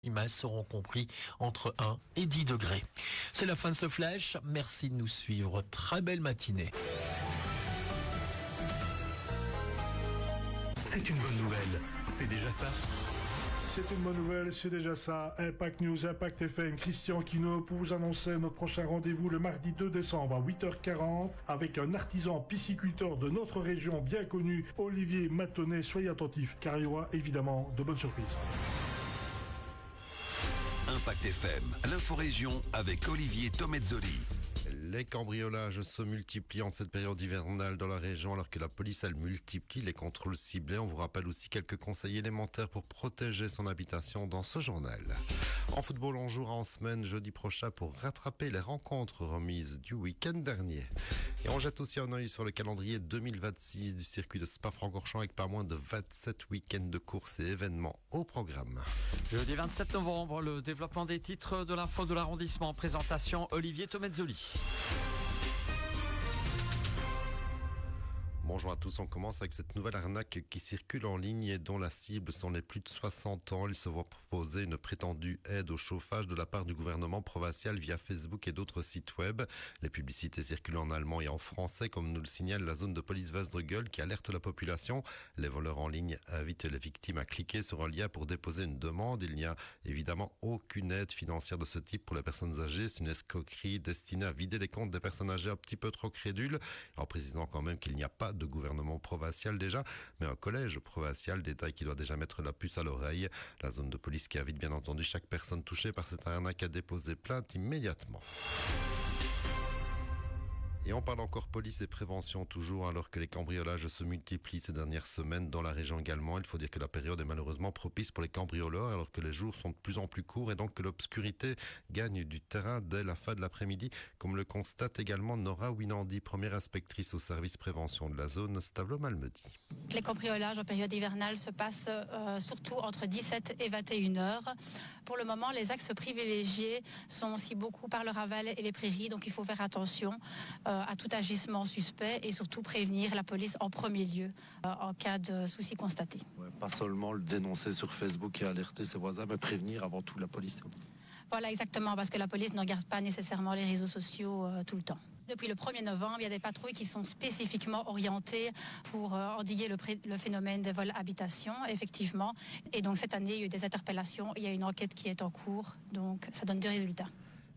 Climat seront compris entre 1 et 10 degrés. C'est la fin de ce flash. Merci de nous suivre. Très belle matinée. C'est une bonne nouvelle. C'est déjà ça. C'est une bonne nouvelle, c'est déjà ça. Impact News, Impact FM, Christian Quino pour vous annoncer notre prochain rendez-vous le mardi 2 décembre à 8h40 avec un artisan pisciculteur de notre région bien connu, Olivier Matonnet. Soyez attentifs car il y aura évidemment de bonnes surprises. Impact FM, l'info-région avec Olivier Tomezzoli. Les cambriolages se multiplient en cette période hivernale dans la région alors que la police, elle multiplie les contrôles ciblés. On vous rappelle aussi quelques conseils élémentaires pour protéger son habitation dans ce journal. En football, on jouera en semaine jeudi prochain pour rattraper les rencontres remises du week-end dernier. Et on jette aussi un œil sur le calendrier 2026 du circuit de Spa-Francorchamps avec pas moins de 27 week-ends de courses et événements au programme. Jeudi 27 novembre, le développement des titres de l'info de l'arrondissement. Présentation Olivier Tomezzoli. Bonjour à tous, on commence avec cette nouvelle arnaque qui circule en ligne et dont la cible sont les plus de 60 ans. Il se voit proposer une prétendue aide au chauffage de la part du gouvernement provincial via Facebook et d'autres sites web. Les publicités circulent en allemand et en français, comme nous le signale la zone de police Wasdrugel qui alerte la population. Les voleurs en ligne invitent les victimes à cliquer sur un lien pour déposer une demande. Il n'y a évidemment aucune aide financière de ce type pour les personnes âgées. C'est une escroquerie destinée à vider les comptes des personnes âgées un petit peu trop crédules, en précisant quand même qu'il n'y a pas de gouvernement provincial déjà, mais un collège provincial, détail qui doit déjà mettre la puce à l'oreille. La zone de police qui invite bien entendu chaque personne touchée par cette arnaque à déposer plainte immédiatement. Et on parle encore police et prévention toujours alors que les cambriolages se multiplient ces dernières semaines dans la région également. Il faut dire que la période est malheureusement propice pour les cambrioleurs alors que les jours sont de plus en plus courts et donc que l'obscurité gagne du terrain dès la fin de l'après-midi, comme le constate également Nora Winandi, première inspectrice au service prévention de la zone Stavelot-Malmedy. Les cambriolages en période hivernale se passent surtout entre 17 et 21 heures. Pour le moment, les axes privilégiés sont aussi beaucoup par le Raval et les prairies, donc il faut faire attention à tout agissement suspect et surtout prévenir la police en premier lieu en cas de soucis constatés. Ouais, pas seulement le dénoncer sur Facebook et alerter ses voisins, mais prévenir avant tout la police. Voilà, exactement, parce que la police ne regarde pas nécessairement les réseaux sociaux tout le temps. Depuis le 1er novembre, il y a des patrouilles qui sont spécifiquement orientées pour endiguer le phénomène des vols habitation, effectivement. Et donc cette année, il y a eu des interpellations, il y a une enquête qui est en cours, donc ça donne des résultats.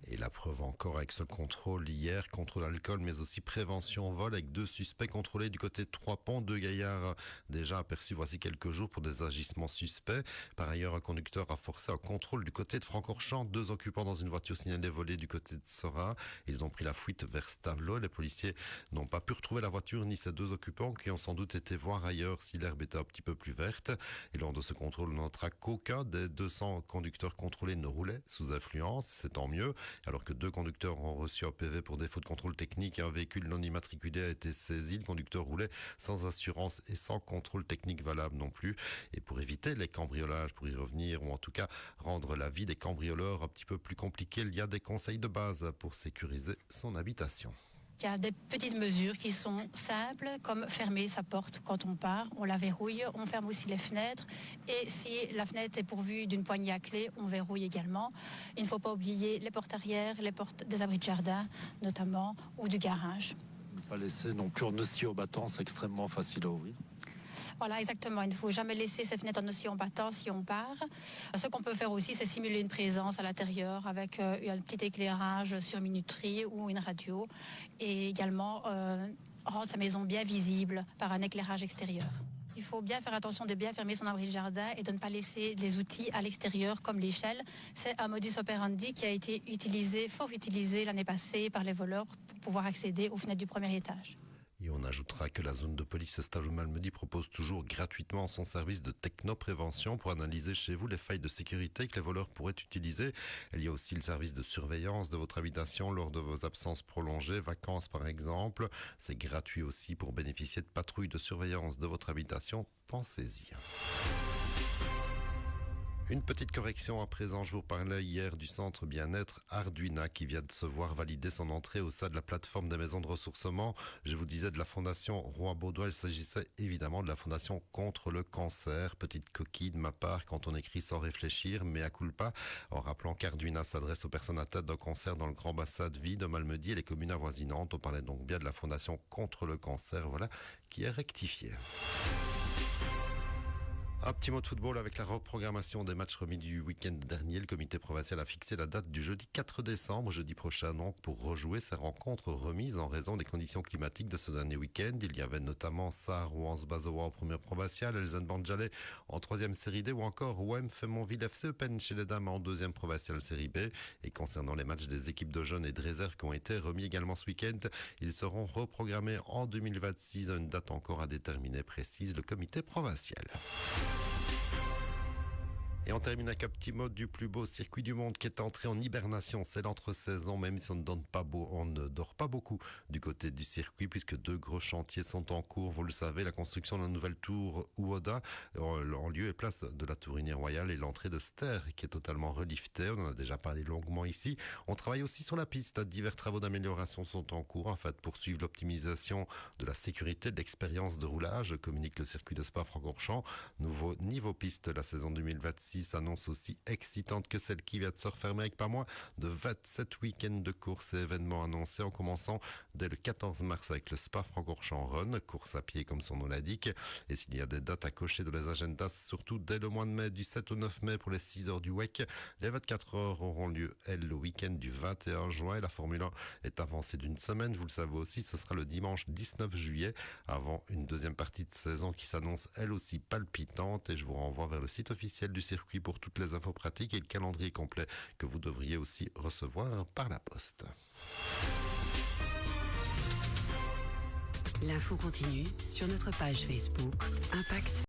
Et la preuve encore avec ce contrôle hier, contrôle alcool mais aussi prévention vol avec 2 suspects contrôlés du côté de Trois-Ponts, 2 gaillards déjà aperçus voici quelques jours pour des agissements suspects. Par ailleurs, un conducteur a forcé un contrôle du côté de Francorchamps, 2 occupants dans une voiture signalée volée du côté de Sora. Ils ont pris la fuite vers Stavelot. Les policiers n'ont pas pu retrouver la voiture ni ces 2 occupants qui ont sans doute été voir ailleurs si l'herbe était un petit peu plus verte. Et lors de ce contrôle, on notera qu'aucun des 200 conducteurs contrôlés ne roulait sous influence, c'est tant mieux. Alors que 2 conducteurs ont reçu un PV pour défaut de contrôle technique et un véhicule non immatriculé a été saisi. Le conducteur roulait sans assurance et sans contrôle technique valable non plus. Et pour éviter les cambriolages, pour y revenir, ou en tout cas rendre la vie des cambrioleurs un petit peu plus compliquée, il y a des conseils de base pour sécuriser son habitation. Il y a des petites mesures qui sont simples, comme fermer sa porte quand on part, on la verrouille, on ferme aussi les fenêtres. Et si la fenêtre est pourvue d'une poignée à clé, on verrouille également. Il ne faut pas oublier les portes arrière, les portes des abris de jardin notamment, ou du garage. Ne pas laisser non plus en oscillant battant, c'est extrêmement facile à ouvrir. Voilà, exactement. Il ne faut jamais laisser ses fenêtres en oscillant battant si on part. Ce qu'on peut faire aussi, c'est simuler une présence à l'intérieur avec un petit éclairage sur minuterie ou une radio. Et également rendre sa maison bien visible par un éclairage extérieur. Il faut bien faire attention de bien fermer son abri de jardin et de ne pas laisser des outils à l'extérieur comme l'échelle. C'est un modus operandi qui a été fort utilisé l'année passée par les voleurs pour pouvoir accéder aux fenêtres du premier étage. Et on ajoutera que la zone de police Stavelot-Malmedy propose toujours gratuitement son service de technoprévention pour analyser chez vous les failles de sécurité que les voleurs pourraient utiliser. Il y a aussi le service de surveillance de votre habitation lors de vos absences prolongées, vacances par exemple. C'est gratuit aussi pour bénéficier de patrouilles de surveillance de votre habitation. Pensez-y. Une petite correction à présent, je vous parlais hier du centre bien-être Arduina qui vient de se voir valider son entrée au sein de la plateforme des maisons de ressourcement. Je vous disais de la fondation Roy-Baudoin, il s'agissait évidemment de la fondation contre le cancer. Petite coquille de ma part quand on écrit sans réfléchir, mais à culpa, en rappelant qu'Arduina s'adresse aux personnes atteintes d'un cancer dans le grand bassin de vie de Malmedy et les communes avoisinantes. On parlait donc bien de la fondation contre le cancer, voilà, qui est rectifiée. Un petit mot de football avec la reprogrammation des matchs remis du week-end dernier. Le comité provincial a fixé la date du jeudi 4 décembre, jeudi prochain donc, pour rejouer ces rencontres remises en raison des conditions climatiques de ce dernier week-end. Il y avait notamment Sarre ou Anse-Bazois en première provinciale, Elzen Bandjalé en troisième série D ou encore OM Fémonville FC Eupen chez les dames en deuxième provinciale série B. Et concernant les matchs des équipes de jeunes et de réserve qui ont été remis également ce week-end, ils seront reprogrammés en 2026 à une date encore à déterminer précise, le comité provincial. Et on termine avec un petit mot du plus beau circuit du monde qui est entré en hibernation. C'est l'entre-saison, même si on ne dort pas beaucoup du côté du circuit, puisque 2 gros chantiers sont en cours. Vous le savez, la construction de la nouvelle tour Ouoda en lieu et place de la tour Inier Royale et l'entrée de Ster qui est totalement reliftée. On en a déjà parlé longuement ici. On travaille aussi sur la piste. Divers travaux d'amélioration sont en cours afin de poursuivre l'optimisation de la sécurité, de l'expérience de roulage, communique le circuit de Spa-Francorchamps. Nouveau niveau piste, la saison 2026 s'annonce aussi excitante que celle qui vient de se refermer avec pas moins de 27 week-ends de courses et événements annoncés en commençant dès le 14 mars avec le Spa-Francorchamps Run, course à pied comme son nom l'indique. Et s'il y a des dates à cocher dans les agendas, surtout dès le mois de mai, du 7 au 9 mai pour les 6 heures du WEC, les 24 heures auront lieu, elles, le week-end du 21 juin. Et la Formule 1 est avancée d'une semaine, vous le savez aussi, ce sera le dimanche 19 juillet, avant une deuxième partie de saison qui s'annonce elle aussi palpitante. Et je vous renvoie vers le site officiel du circuit pour toutes les infos pratiques et le calendrier complet que vous devriez aussi recevoir par la poste. L'info continue sur notre page Facebook Impact.